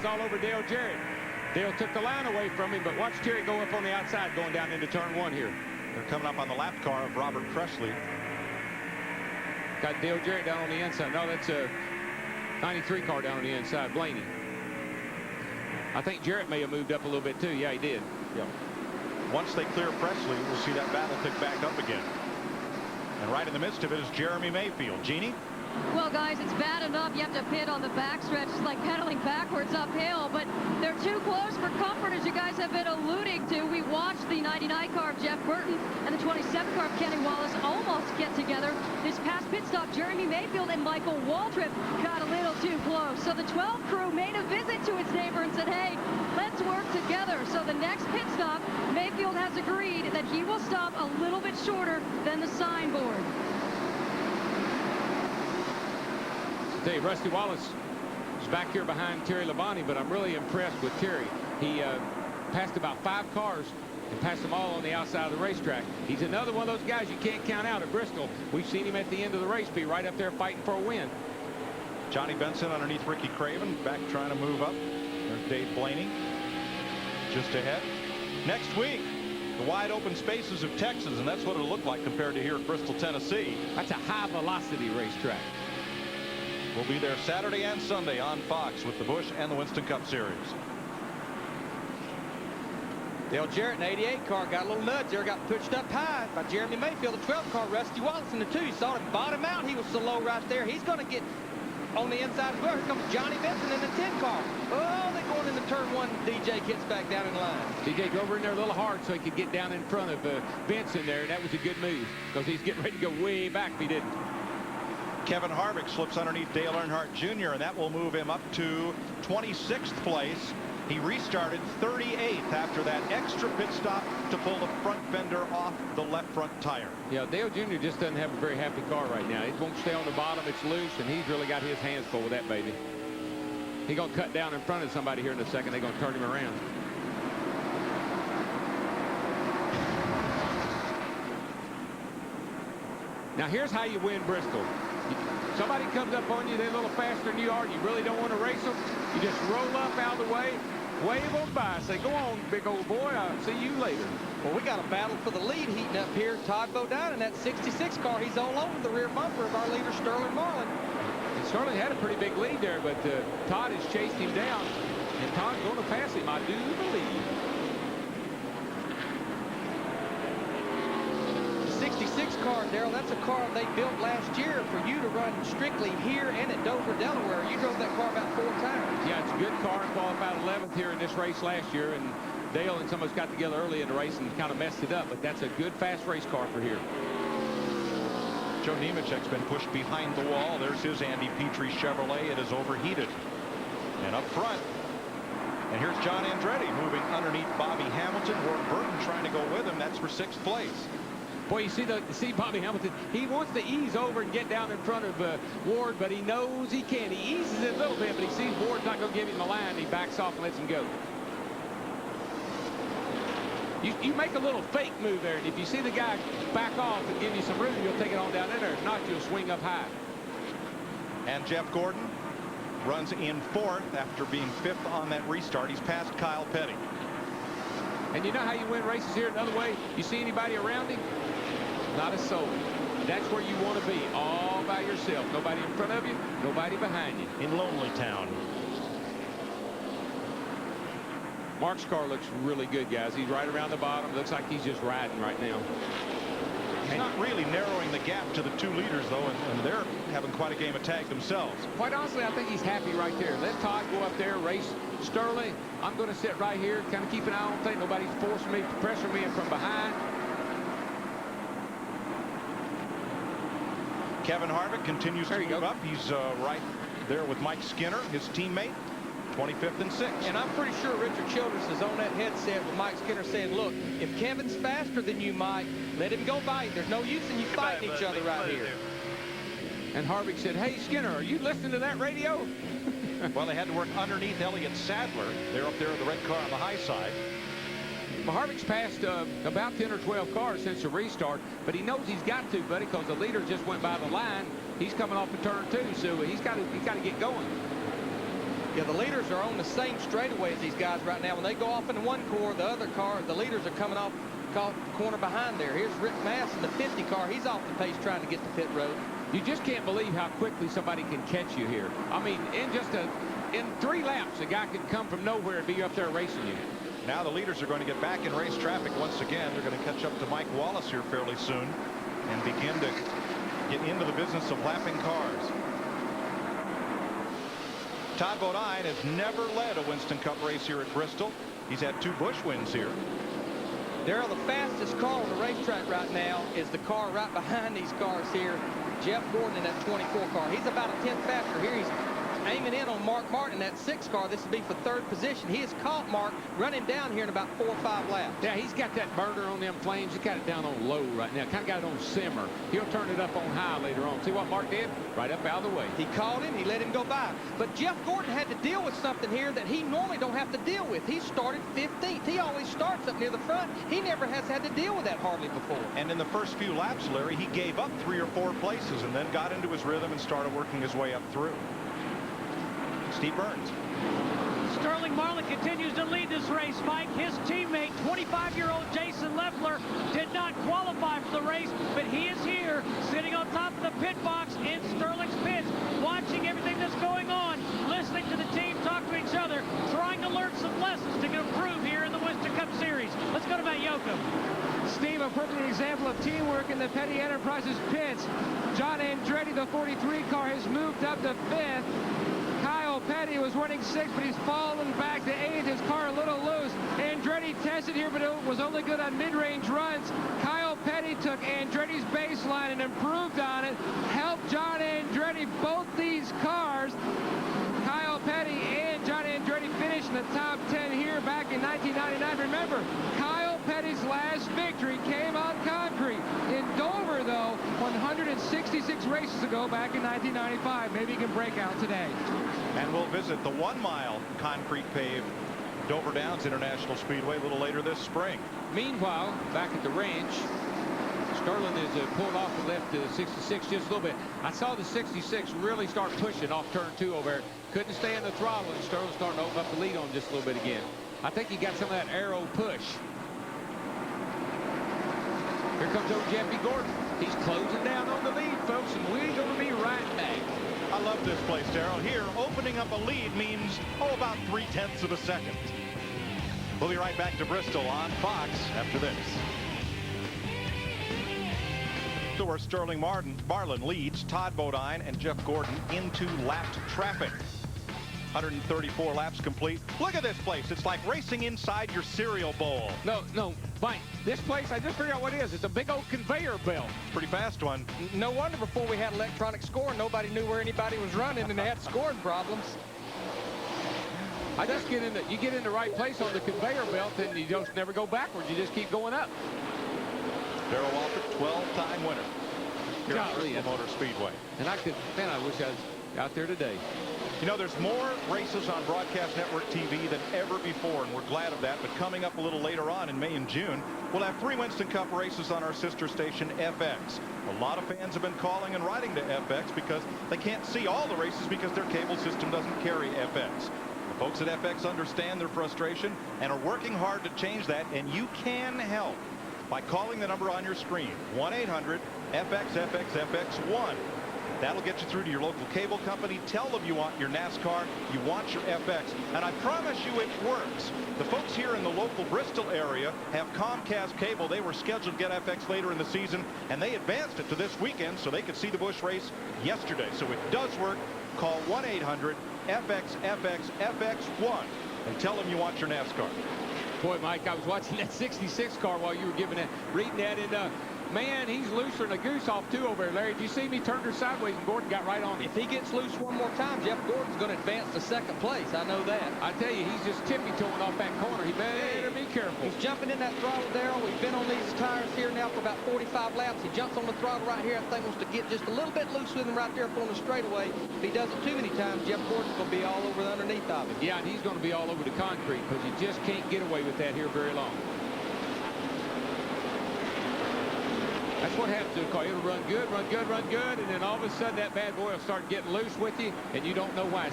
all over Dale Jarrett. Dale took the line away from him, but watch Terry go up on the outside going down into turn 1 here. They're coming up on the lap car of Robert Presley. Got Dale Jarrett down on the inside. No, that's a 93 car down on the inside, Blaney. I think Jarrett may have moved up a little bit too. Yeah, he did. Yep. Once they clear Presley, we'll see that battle pick back up again. And right in the midst of it is Jeremy Mayfield. Jeannie? Well, guys, it's bad enough you have to pit on the backstretch. It's like pedaling backwards uphill, but they're too close for comfort, as you guys have been alluding to. We watched the 99 car of Jeff Burton and the 27 car of Kenny Wallace almost get together. This past pit stop, Jeremy Mayfield and Michael Waltrip got a little too close. So the 12 crew made a visit to its neighbor and said, hey, let's work together. So the next pit stop, Mayfield has agreed that he will stop a little bit shorter than the signboard. Hey, Rusty Wallace is back here behind Terry Labonte, but I'm really impressed with Terry. He passed about 5 cars and passed them all on the outside of the racetrack. He's another one of those guys you can't count out at Bristol. We've seen him at the end of the race be right up there fighting for a win. Johnny Benson underneath Ricky Craven, back trying to move up. There's Dave Blaney just ahead. Next week, the wide open spaces of Texas, and that's what it'll look like compared to here at Bristol, Tennessee. That's a high velocity racetrack. We'll be there Saturday and Sunday on Fox with the Busch and the Winston Cup Series. Dale Jarrett in the 88 car got a little nudge there, got pushed up high by Jeremy Mayfield. The 12 car, Rusty Wallace in the 2. You saw him bottom out. He was so low right there. He's going to get on the inside as well. Here comes Johnny Benson in the 10 car. Oh, they're going into turn 1. DJ gets back down in line. DJ drove over in there a little hard so he could get down in front of Benson there. That was a good move because he's getting ready to go way back if he didn't. Kevin Harvick slips underneath Dale Earnhardt Jr., and that will move him up to 26th place. He restarted 38th after that extra pit stop to pull the front fender off the left front tire. Yeah, Dale Jr. just doesn't have a very happy car right now. It won't stay on the bottom. It's loose, and he's really got his hands full with that baby. He's going to cut down in front of somebody here in a second. They're going to turn him around. Now, here's how you win Bristol. Somebody comes up on you, they're a little faster than you are, you really don't want to race them. You just roll up out of the way, wave them by, say, go on, big old boy, I'll see you later. Well, we got a battle for the lead heating up here. Todd Bodine in that 66 car. He's all over the rear bumper of our leader, Sterling Marlin. And Sterling had a pretty big lead there, but Todd has chased him down, and Todd's going to pass him, I do believe. 66 car, Darrell, that's a car they built last year for you to run strictly here and at Dover, Delaware. You drove that car about 4 times. Yeah, it's a good car. Qualified 11th here in this race last year, and Dale and some of us got together early in the race and kind of messed it up, but that's a good, fast race car for here. Joe Nemechek's been pushed behind the wall. There's his Andy Petrie Chevrolet. It is overheated. And up front, and here's John Andretti moving underneath Bobby Hamilton. Ward Burton trying to go with him. That's for 6th place. Boy, you see Bobby Hamilton. He wants to ease over and get down in front of Ward, but he knows he can't. He eases it a little bit, but he sees Ward's not going to give him the line. He backs off and lets him go. You make a little fake move there, and if you see the guy back off and give you some room, you'll take it on down in there. If not, you'll swing up high. And Jeff Gordon runs in 4th after being 5th on that restart. He's past Kyle Petty. And you know how you win races here another way? You see anybody around him? Not a soul. That's where you want to be, all by yourself. Nobody in front of you, nobody behind you. In Lonely Town. Mark's car looks really good, guys. He's right around the bottom. Looks like he's just riding right now. He's not really narrowing the gap to the 2 leaders, though, and they're having quite a game of tag themselves. Quite honestly, I think he's happy right there. Let Todd go up there, race Sterling. I'm going to sit right here, kind of keep an eye on things. Nobody's forcing me, pressuring me in from behind. Kevin Harvick continues to move up. He's right there with Mike Skinner, his teammate, 25th and 6th. And I'm pretty sure Richard Childress is on that headset with Mike Skinner saying, look, if Kevin's faster than you, Mike, let him go by. There's no use in you fighting each other right here. And Harvick said, hey, Skinner, are you listening to that radio? Well, they had to work underneath Elliott Sadler. They're up there in the red car on the high side. Well, Harvick's passed about 10 or 12 cars since the restart, but he knows he's got to, buddy, because the leader just went by the line. He's coming off of turn 2, so he's got to get going. Yeah, the leaders are on the same straightaway as these guys right now. When they go off into one car, the leaders are coming off corner behind there. Here's Rick Mass in the 50 car. He's off the pace trying to get to pit road. You just can't believe how quickly somebody can catch you here. I mean, in 3 laps, a guy can come from nowhere and be up there racing you. Now the leaders are going to get back in race traffic once again. They're going to catch up to Mike Wallace here fairly soon and begin to get into the business of lapping cars. Todd Bodine has never led a Winston Cup race here at Bristol. He's had 2 Busch wins here. Darrell, the fastest car on the racetrack right now is the car right behind these cars here. Jeff Gordon in that 24 car. He's about a 10th faster. Here he's aiming in on Mark Martin in that 6 car. This will be for 3rd position. He has caught Mark, run him down here in about 4 or 5 laps. Yeah, he's got that burner on them flames. He's got it down on low right now. Kind of got it on simmer. He'll turn it up on high later on. See what Mark did? Right up out of the way. He caught him. He let him go by. But Jeff Gordon had to deal with something here that he normally don't have to deal with. He started 15th. He always starts up near the front. He never has had to deal with that hardly before. And in the first few laps, Larry, he gave up 3 or 4 places and then got into his rhythm and started working his way up through. Steve Burns. Sterling Marlin continues to lead this race, Mike. His teammate, 25-year-old Jason Leffler, did not qualify for the race, but he is here, sitting on top of the pit box in Sterling's pits, watching everything that's going on, listening to the team talk to each other, trying to learn some lessons to improve here in the Winston Cup Series. Let's go to Matt Yoakum. Steve, a perfect example of teamwork in the Petty Enterprises pits. John Andretti, the 43 car, has moved up to 5th. Kyle Petty was running 6th, but he's fallen back to 8th. His car a little loose. Andretti tested here, but it was only good on mid-range runs. Kyle Petty took Andretti's baseline and improved on it. Helped John Andretti. Both these cars, Kyle Petty and John Andretti, finished in the top 10 here back in 1999. Remember, Kyle Petty's last victory came on concrete. In Dover, though, 166 races ago back in 1995. Maybe he can break out today. And we'll visit the 1-mile concrete paved Dover Downs International Speedway a little later this spring. Meanwhile, back at the ranch, Sterling is pulled off and left the 66 just a little bit. I saw the 66 really start pushing off turn 2 over there. Couldn't stay in the throttle, and Sterling starting to open up the lead on just a little bit again. I think he got some of that aero push. Here comes old Jeffy Gordon. He's closing down on the lead, folks, and we're going to be right back. I love this place, Darrell. Here, opening up a lead means, about 0.3 of a second. We'll be right back to Bristol on Fox after this. So where Sterling Marlin leads Todd Bodine and Jeff Gordon into lapped traffic. 134 laps complete. Look at this place. It's like racing inside your cereal bowl. No, Mike, this place, I just figured out what it is. It's a big old conveyor belt. Pretty fast one. No wonder before we had electronic scoring, nobody knew where anybody was running, and they had scoring problems. I just you get in the right place on the conveyor belt, and you just never go backwards. You just keep going up. Darrell Waltrip, 12-time winner here at Golly, Bristol Motor Speedway. And I wish I was out there today. You know, there's more races on Broadcast Network TV than ever before, and we're glad of that. But coming up a little later on in May and June, we'll have 3 Winston Cup races on our sister station, FX. A lot of fans have been calling and writing to FX because they can't see all the races because their cable system doesn't carry FX. The folks at FX understand their frustration and are working hard to change that, and you can help by calling the number on your screen, 1-800-FX-FX-FX-1. That'll get you through to your local cable company. Tell them you want your NASCAR, you want your FX, and I promise you it works. The folks here in the local Bristol area have Comcast cable. They were scheduled to get FX later in the season, and they advanced it to this weekend so they could see the Busch race yesterday. So it does work. Call 1-800-FX-FX-FX-1 and tell them you want your NASCAR. Boy, Mike, I was watching that 66 car while you were reading that, and man, he's looser than a goose off too over there, Larry. Did you see me turn her sideways and Gordon got right on him? If he gets loose one more time, Jeff Gordon's going to advance to 2nd place. I know that. I tell you, he's just tippy-toeing off that corner. He better be careful. He's jumping in that throttle, Darrell. We've been on these tires here now for about 45 laps. He jumps on the throttle right here. I think wants to get just a little bit loose with him right there up on the straightaway. If he does it too many times, Jeff Gordon's going to be all over the underneath of him. Yeah, and he's going to be all over the concrete because you just can't get away with that here very long. That's what happens to a car. It'll run good, and then all of a sudden that bad boy will start getting loose with you, and you don't know why.